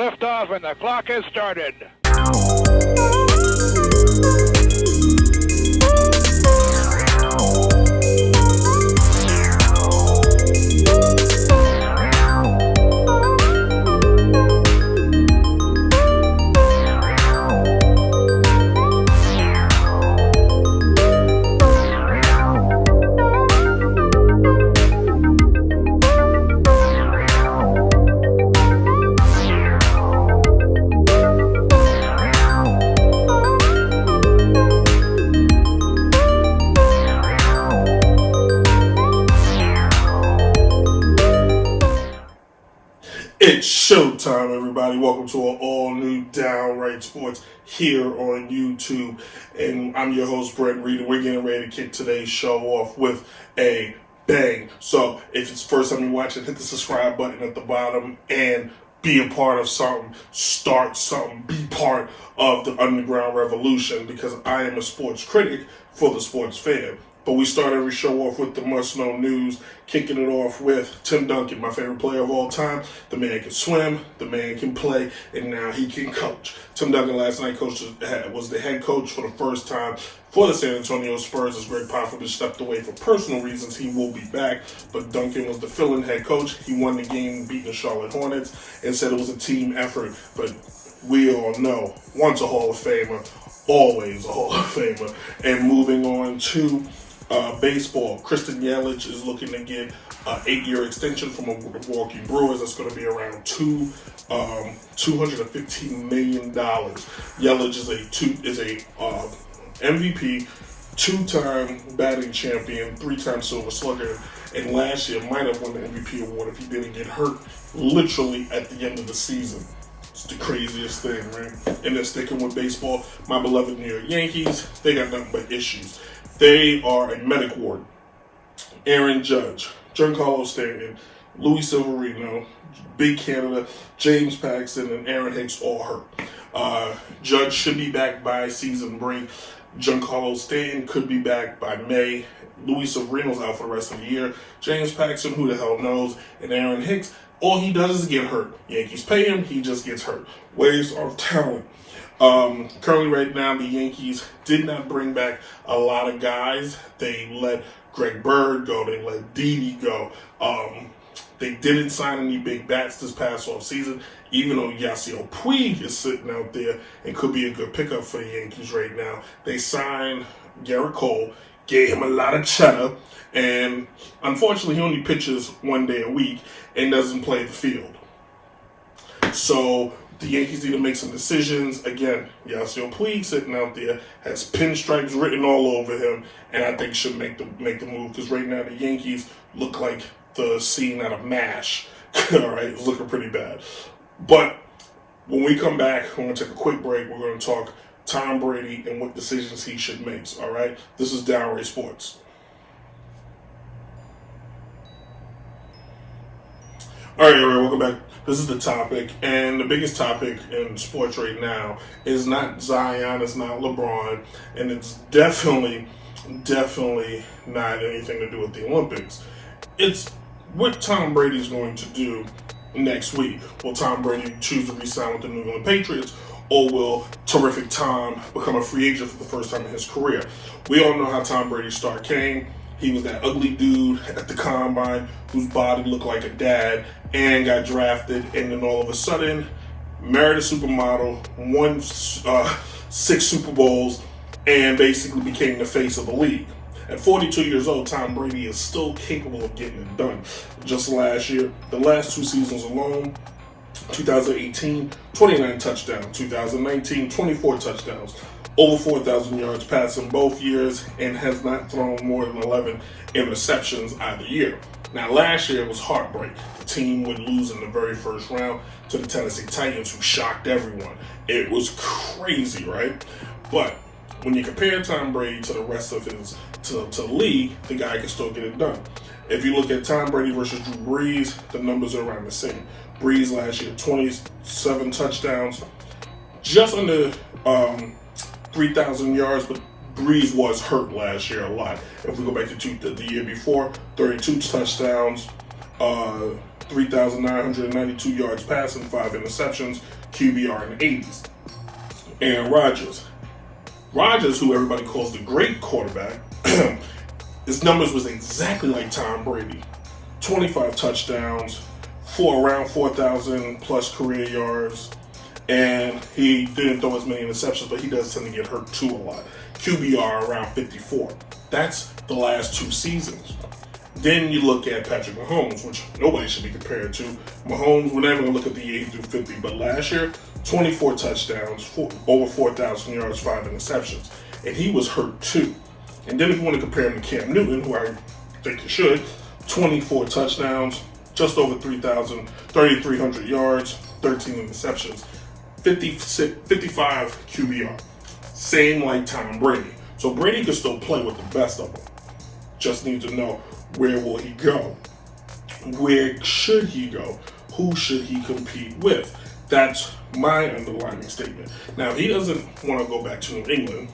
Liftoff and the clock has started. It's showtime, everybody. Welcome to an all-new Downright Sports here on YouTube. And I'm your host, Brent Reid, and we're getting ready to kick today's show off with a bang. So, if it's the first time you're watching, hit the subscribe button at the bottom and be a part of something, start something, be part of the underground revolution, because I am a sports critic for the sports fan. But we start every show off with the must-know news, kicking it off with Tim Duncan, my favorite player of all time. The man can swim, the man can play, and now he can coach. Tim Duncan last night was the head coach for the first time for the San Antonio Spurs as Greg Popovich stepped away for personal reasons. He will be back, but Duncan was the fill-in head coach. He won the game beating the Charlotte Hornets and said it was a team effort, but we all know, once a Hall of Famer, always a Hall of Famer. And moving on to baseball, Christian Yelich is looking to get an 8-year extension from the Milwaukee Brewers. That's going to be around $215 million. Yelich is a MVP, 2-time batting champion, 3-time Silver Slugger, and last year might have won the MVP award if he didn't get hurt literally at the end of the season. It's the craziest thing, right? And then sticking with baseball, my beloved New York Yankees, they got nothing but issues. They are a medic ward. Aaron Judge, Giancarlo Stanton, Luis Severino, Big Canada, James Paxton, and Aaron Hicks all hurt. Judge should be back by season break. Giancarlo Stanton could be back by May. Luis Severino's out for the rest of the year. James Paxton, who the hell knows? And Aaron Hicks, all he does is get hurt. Yankees pay him, he just gets hurt. Waste of talent. Currently right now, the Yankees did not bring back a lot of guys. They let Greg Bird go. They let Didi go. They didn't sign any big bats this past offseason, even though Yasiel Puig is sitting out there and could be a good pickup for the Yankees right now. They signed Garrett Cole, gave him a lot of cheddar, and unfortunately he only pitches 1 day a week and doesn't play the field. So the Yankees need to make some decisions. Again, Yasiel Puig sitting out there has pinstripes written all over him, and I think should make the move, because right now the Yankees look like the scene out of MASH. All right, it's looking pretty bad. But when we come back, we're going to take a quick break. We're going to talk Tom Brady and what decisions he should make. All right, this is Downright Sports. All right, welcome back. This is the topic, and the biggest topic in sports right now is not Zion, it's not LeBron, and it's definitely not anything to do with the Olympics. It's what Tom Brady's going to do next week. Will Tom Brady choose to re-sign with the New England Patriots, or will terrific Tom become a free agent for the first time in his career? We all know how Tom Brady's start came. He was that ugly dude at the combine whose body looked like a dad and got drafted, and then all of a sudden married a supermodel, won 6 Super Bowls, and basically became the face of the league. At 42 years old, Tom Brady is still capable of getting it done. Just last year, the last 2 seasons alone, 2018, 29 touchdowns, 2019, 24 touchdowns, over 4,000 yards passing both years, and has not thrown more than 11 interceptions either year. Now, last year it was heartbreak. The team would lose in the very first round to the Tennessee Titans, who shocked everyone. It was crazy, right? But when you compare Tom Brady to the rest of to the league, the guy can still get it done. If you look at Tom Brady versus Drew Brees, the numbers are around the same. Brees last year, 27 touchdowns, just under 3,000 yards, but Brees was hurt last year a lot. If we go back to the year before, 32 touchdowns, 3,992 yards passing, 5 interceptions, QBR in the 80s. Aaron Rodgers. Rodgers, who everybody calls the great quarterback, his numbers was exactly like Tom Brady. 25 touchdowns, around 4,000 plus career yards, and he didn't throw as many interceptions, but he does tend to get hurt too a lot. QBR around 54. That's the last 2 seasons. Then you look at Patrick Mahomes, which nobody should be compared to. Mahomes, we're never going to look at the 8 through 50, but last year, 24 touchdowns, over 4,000 yards, 5 interceptions. And he was hurt too. And then if you want to compare him to Cam Newton, who I think you should, 24 touchdowns, just over 3,300 yards, 13 interceptions, 55 QBR. Same like Tom Brady. So Brady could still play with the best of them. Just need to know, where will he go? Where should he go? Who should he compete with? That's my underlying statement. Now, he doesn't want to go back to New England,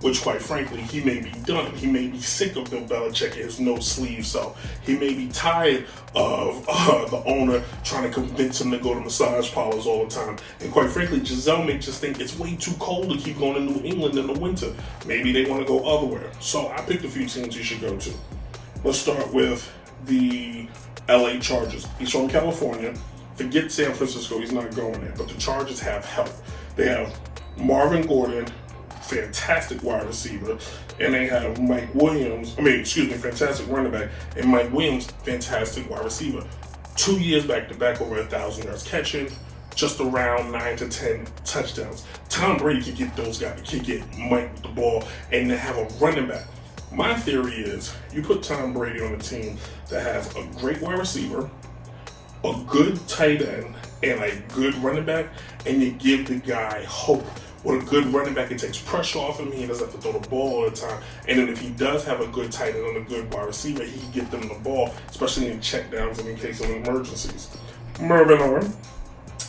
which quite frankly, he may be done. He may be sick of Bill Belichick and his no sleeve self. He may be tired of the owner trying to convince him to go to massage parlors all the time. And quite frankly, Giselle may just think it's way too cold to keep going to New England in the winter. Maybe they want to go otherwhere. So I picked a few teams you should go to. Let's start with the LA Chargers. He's from California. Forget San Francisco, he's not going there. But the Chargers have help. They have Marvin Gordon, fantastic wide receiver, and they have fantastic running back, and Mike Williams, fantastic wide receiver. 2 years back-to-back, over 1,000 yards catching, just around 9 to 10 touchdowns. Tom Brady could get those guys, could get Mike with the ball, and then have a running back. My theory is, you put Tom Brady on a team that has a great wide receiver, a good tight end, and a good running back, and you give the guy hope. With a good running back, it takes pressure off him. He doesn't have to throw the ball all the time. And then if he does have a good tight end and a good wide receiver, he can get them the ball, especially in check downs and in case of emergencies. Moving on.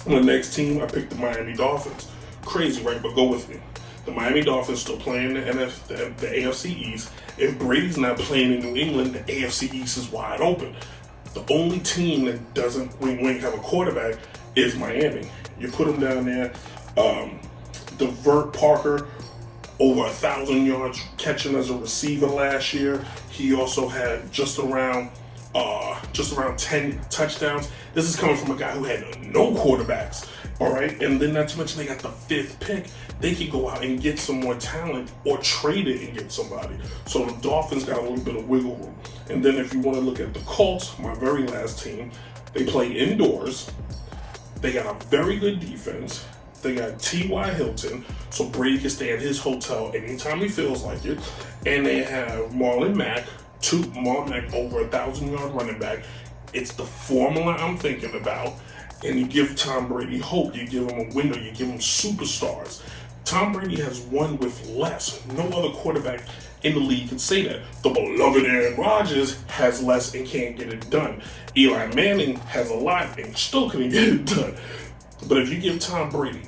On the next team, I picked the Miami Dolphins. Crazy, right? But go with me. The Miami Dolphins still playing the AFC East. If Brady's not playing in New England, the AFC East is wide open. The only team that doesn't have a quarterback is Miami. You put them down there. DeVert Parker, over 1,000 yards catching as a receiver last year. He also had just around 10 touchdowns. This is coming from a guy who had no quarterbacks. All right, and then not to mention they got the 5th pick. They could go out and get some more talent or trade it and get somebody. So the Dolphins got a little bit of wiggle room. And then if you want to look at the Colts, my very last team, they play indoors. They got a very good defense. They got T.Y. Hilton, so Brady can stay at his hotel anytime he feels like it. And they have Marlon Mack, over 1,000-yard running back. It's the formula I'm thinking about. And you give Tom Brady hope. You give him a window. You give him superstars. Tom Brady has won with less. No other quarterback in the league can say that. The beloved Aaron Rodgers has less and can't get it done. Eli Manning has a lot and still couldn't get it done. But if you give Tom Brady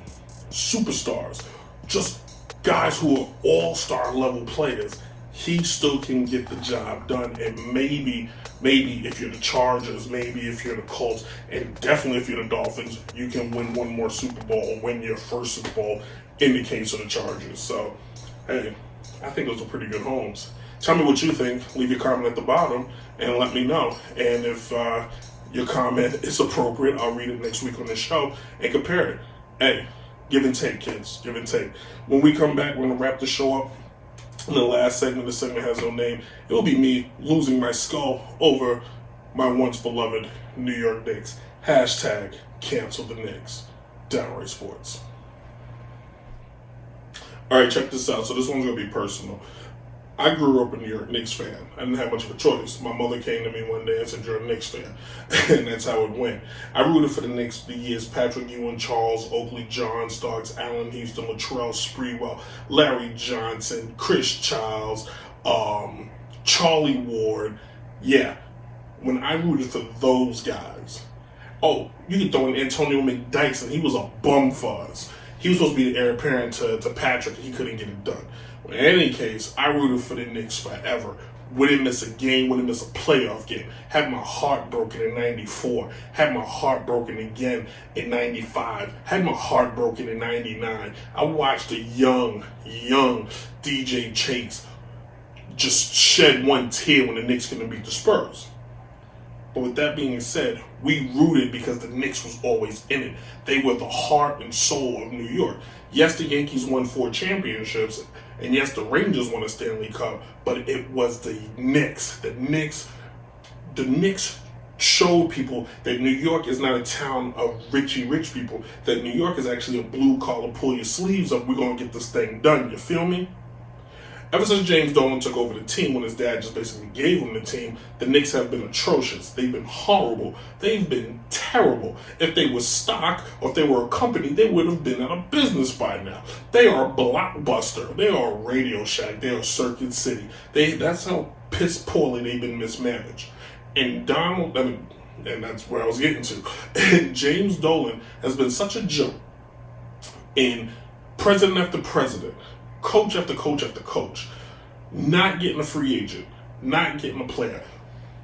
superstars, just guys who are all-star level players, he still can get the job done. And maybe if you're the Chargers, maybe if you're the Colts, and definitely if you're the Dolphins, you can win one more Super Bowl or win your first Super Bowl in the case of the Chargers. So, hey, I think those are pretty good homes. Tell me what you think. Leave your comment at the bottom and let me know. And if your comment is appropriate, I'll read it next week on the show and compare it. Hey, give and take, kids. Give and take. When we come back, we're going to wrap the show up. In the last segment, the segment has no name. It will be me losing my skull over my once beloved New York Knicks. Hashtag cancel the Knicks. Downright Sports. All right, check this out. So this one's going to be personal. I grew up a New York Knicks fan. I didn't have much of a choice. My mother came to me one day and said, "You're a Knicks fan." And that's how it went. I rooted for the Knicks the years Patrick Ewing, Charles Oakley, John Starks, Allen Houston, Latrell Sprewell, Larry Johnson, Chris Childs, Charlie Ward. Yeah, when I rooted for those guys. Oh, you can throw in Antonio McDyson. He was a bum for us. He was supposed to be the heir apparent to Patrick. He couldn't get it done. In any case, I rooted for the Knicks forever. Wouldn't miss a game, wouldn't miss a playoff game. Had my heart broken in 94. Had my heart broken again in 95. Had my heart broken in 99. I watched a young DJ Chase just shed one tear when the Knicks couldn't beat the Spurs. But with that being said, we rooted because the Knicks was always in it. They were the heart and soul of New York. Yes, the Yankees won 4 championships, and yes, the Rangers won a Stanley Cup, but it was the Knicks. The Knicks showed people that New York is not a town of rich people, that New York is actually a blue collar, pull your sleeves up, we're going to get this thing done, you feel me? Ever since James Dolan took over the team, when his dad just basically gave him the team, the Knicks have been atrocious. They've been horrible. They've been terrible. If they were stock or if they were a company, they would have been out of business by now. They are a Blockbuster. They are a Radio Shack. They are Circuit City. That's how piss poorly they've been mismanaged. And and that's where I was getting to. And James Dolan has been such a joke in president after president, coach after coach after coach, not getting a free agent, not getting a player,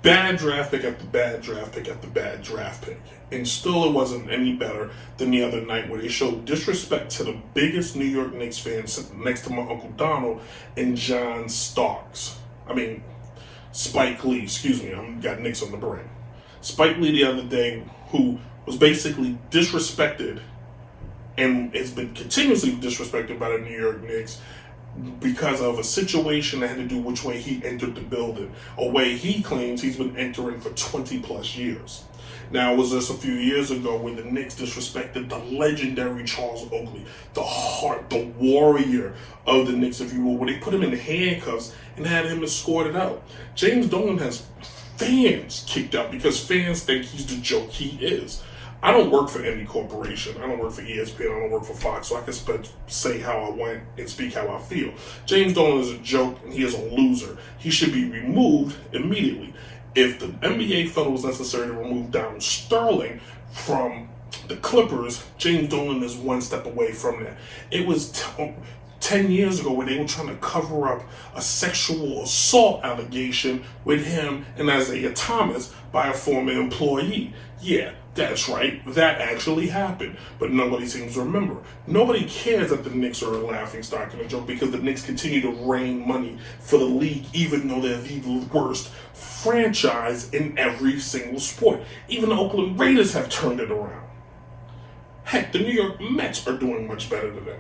bad draft pick after bad draft pick after bad draft pick. And still it wasn't any better than the other night where they showed disrespect to the biggest New York Knicks fan sitting next to my Uncle Donald and John Starks. Spike Lee, I've got Knicks on the brain. Spike Lee the other day, who was basically disrespected and has been continuously disrespected by the New York Knicks because of a situation that had to do which way he entered the building, a way he claims he's been entering for 20 plus years. Now, it was just a few years ago when the Knicks disrespected the legendary Charles Oakley, the heart, the warrior of the Knicks, if you will, where they put him in handcuffs and had him escorted out. James Dolan has fans kicked out because fans think he's the joke he is. I don't work for any corporation. I don't work for ESPN. I don't work for Fox, so I can say how I want and speak how I feel. James Dolan is a joke, and he is a loser. He should be removed immediately. If the NBA felt it was necessary to remove Donald Sterling from the Clippers, James Dolan is one step away from that. It was 10 years ago where they were trying to cover up a sexual assault allegation with him and Isaiah Thomas by a former employee. Yeah, that's right. That actually happened. But nobody seems to remember. Nobody cares that the Knicks are a laughingstock and a joke because the Knicks continue to rain money for the league even though they're the worst franchise in every single sport. Even the Oakland Raiders have turned it around. Heck, the New York Mets are doing much better than them.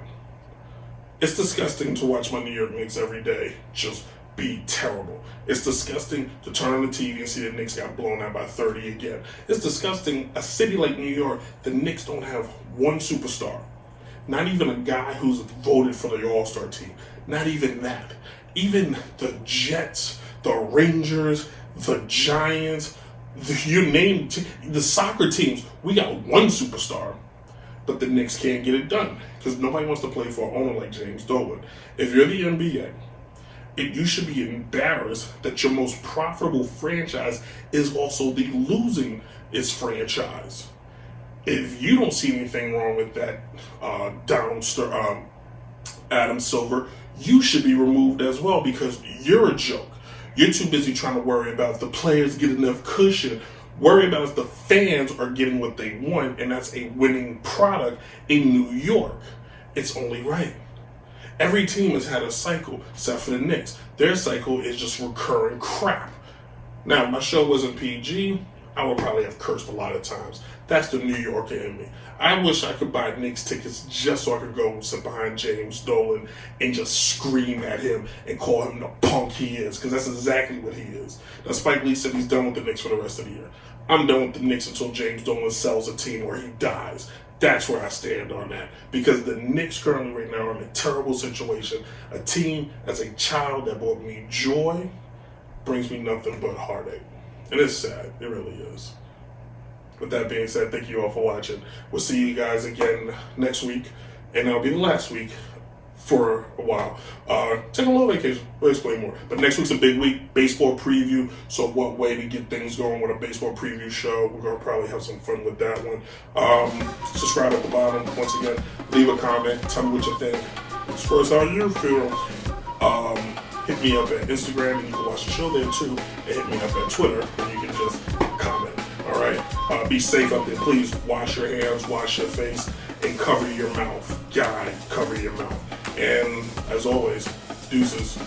It's disgusting to watch my New York Knicks every day just be terrible. It's disgusting to turn on the TV and see the Knicks got blown out by 30 again. It's disgusting. A city like New York, the Knicks don't have one superstar. Not even a guy who's voted for the All-Star team. Not even that. Even the Jets, the Rangers, the Giants, the soccer teams, we got one superstar. But the Knicks can't get it done because nobody wants to play for an owner like James Dolan. If you're the NBA, you should be embarrassed that your most profitable franchise is also the losing its franchise. If you don't see anything wrong with that, Adam Silver, you should be removed as well because you're a joke. You're too busy trying to worry about if the players get enough cushion. Worry about if the fans are getting what they want, and that's a winning product in New York. It's only right. Every team has had a cycle, except for the Knicks. Their cycle is just recurring crap. Now, if my show wasn't PG, I would probably have cursed a lot of times. That's the New Yorker in me. I wish I could buy Knicks tickets just so I could go sit behind James Dolan and just scream at him and call him the punk he is, because that's exactly what he is. Now, Spike Lee said he's done with the Knicks for the rest of the year. I'm done with the Knicks until James Dolan sells a team or he dies. That's where I stand on that. Because the Knicks currently right now are in a terrible situation. A team as a child that brought me joy brings me nothing but heartache. And it's sad. It really is. With that being said, thank you all for watching. We'll see you guys again next week. And that'll be the last week for a while. Take a little vacation. We'll explain more. But next week's a big week. Baseball preview. So what way to get things going with a baseball preview show. We're going to probably have some fun with that one. Subscribe at the bottom. Once again, leave a comment. Tell me what you think. Express how you feel. hit me up at Instagram, and you can watch the show there too, and hit me up at Twitter, and you can just comment. All right? Be safe up there. Please wash your hands, wash your face, and cover your mouth. God, cover your mouth. And as always, deuces.